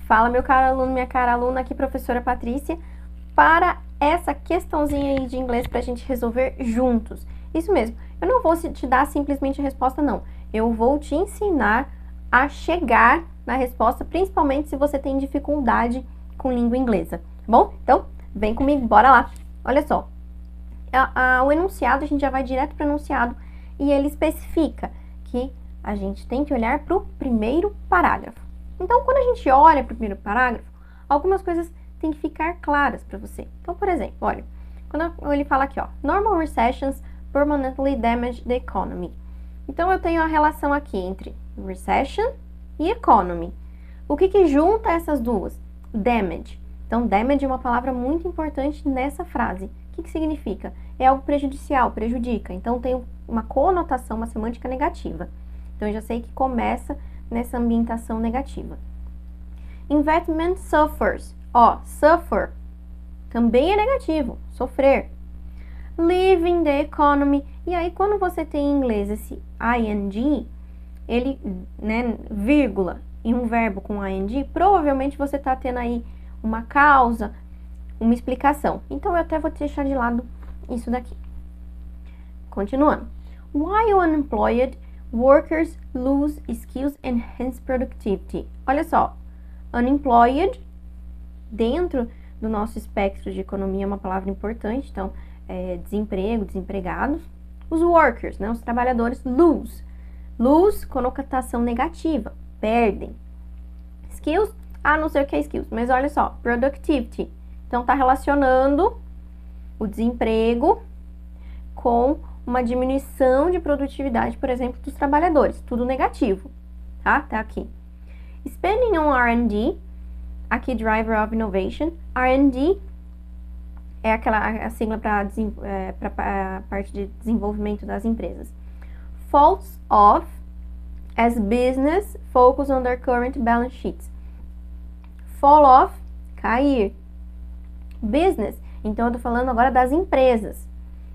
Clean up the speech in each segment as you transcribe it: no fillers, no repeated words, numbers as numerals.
Fala, meu caro aluno, minha cara aluna, aqui professora Patrícia, para essa questãozinha aí de inglês pra gente resolver juntos. Isso mesmo, eu não vou te dar simplesmente a resposta, não. Eu vou te ensinar a chegar na resposta, principalmente se você tem dificuldade com língua inglesa, tá bom? Então, vem comigo, bora lá. Olha só, o enunciado, a gente já vai direto para o enunciado e ele especifica que a gente tem que olhar para o primeiro parágrafo. Então, quando a gente olha para o primeiro parágrafo, algumas coisas têm que ficar claras para você. Então, por exemplo, olha, quando ele fala aqui, ó, normal recessions permanently damage the economy. Então, eu tenho a relação aqui entre recession e economy. O que junta essas duas? Damage. Então, damage é uma palavra muito importante nessa frase. O que significa? É algo prejudicial, prejudica. Então, tem uma conotação, uma semântica negativa. Então, eu já sei que começa nessa ambientação negativa. Investment suffers. Ó, suffer também é negativo, sofrer. Leaving the economy. E aí, quando você tem em inglês esse ing, ele, né, vírgula, e um verbo com ing, provavelmente você está tendo aí uma causa, uma explicação. Então, eu até vou deixar de lado isso daqui. Continuando. While unemployed, workers lose skills and hence productivity. Olha só, unemployed, dentro do nosso espectro de economia, é uma palavra importante. Então, desemprego, desempregados. Os workers, né, os trabalhadores, lose. Lose, conotação negativa, perdem. Skills, não sei o que é skills, mas olha só, productivity. Então, tá relacionando o desemprego com uma diminuição de produtividade, por exemplo, dos trabalhadores. Tudo negativo, tá? Tá aqui. Spending on R&D, aqui Driver of Innovation. R&D é a sigla para a parte de desenvolvimento das empresas. Falls off as business focus on their current balance sheets. Fall off, cair. Business, então eu tô falando agora das empresas.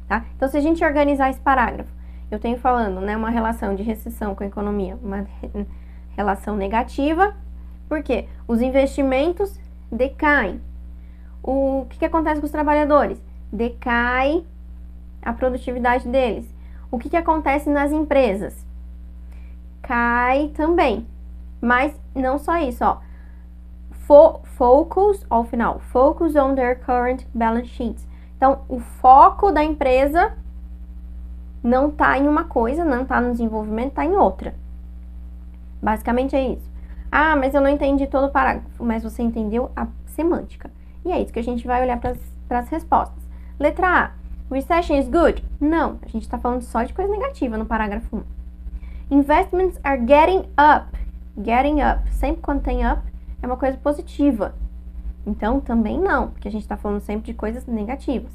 Tá? Então, se a gente organizar esse parágrafo, eu tenho falando, né, uma relação de recessão com a economia, uma relação negativa, porque os investimentos decaem. O que acontece com os trabalhadores? Decai a produtividade deles. O que acontece nas empresas? Cai também. Mas não só isso, ó. Focus, ao final, focus on their current balance sheets. Então, o foco da empresa não está em uma coisa, não está no desenvolvimento, está em outra. Basicamente é isso. Mas eu não entendi todo o parágrafo, mas você entendeu a semântica. E é isso que a gente vai olhar para as respostas. Letra A. Recession is good? Não, a gente está falando só de coisa negativa no parágrafo 1. Investments are getting up. Getting up. Sempre quando tem up, é uma coisa positiva. Então, também não, porque a gente está falando sempre de coisas negativas.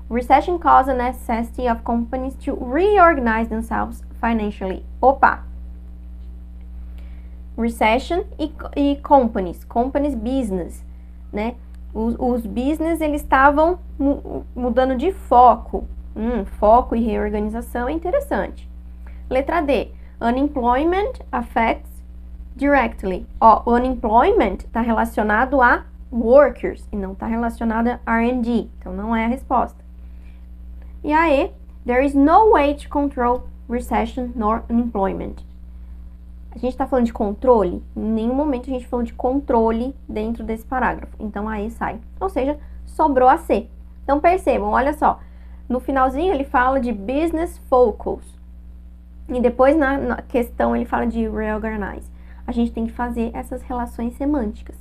Recession causes a necessity of companies to reorganize themselves financially. Opa! Recession e companies. Companies, business, né? Os business, eles estavam mudando de foco. Foco e reorganização é interessante. Letra D. Unemployment affects directly. Ó, o unemployment está relacionado a workers e não está relacionada a R&D, então não é a resposta. E aí, there is no way to control recession nor unemployment. A gente está falando de controle? Em nenhum momento a gente falou de controle dentro desse parágrafo, então aí sai. Ou seja, sobrou a C. Então percebam, olha só, no finalzinho ele fala de business focus e depois na questão ele fala de reorganize. A gente tem que fazer essas relações semânticas,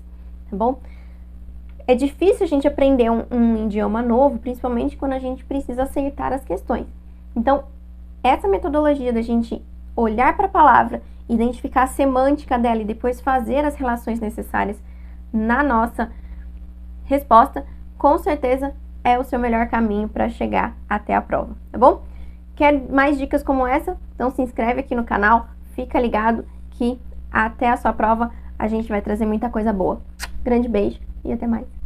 tá bom? É difícil a gente aprender um idioma novo, principalmente quando a gente precisa acertar as questões. Então, essa metodologia da gente olhar para a palavra, identificar a semântica dela e depois fazer as relações necessárias na nossa resposta, com certeza é o seu melhor caminho para chegar até a prova, tá bom? Quer mais dicas como essa? Então se inscreve aqui no canal, fica ligado que até a sua prova a gente vai trazer muita coisa boa. Grande beijo e até mais!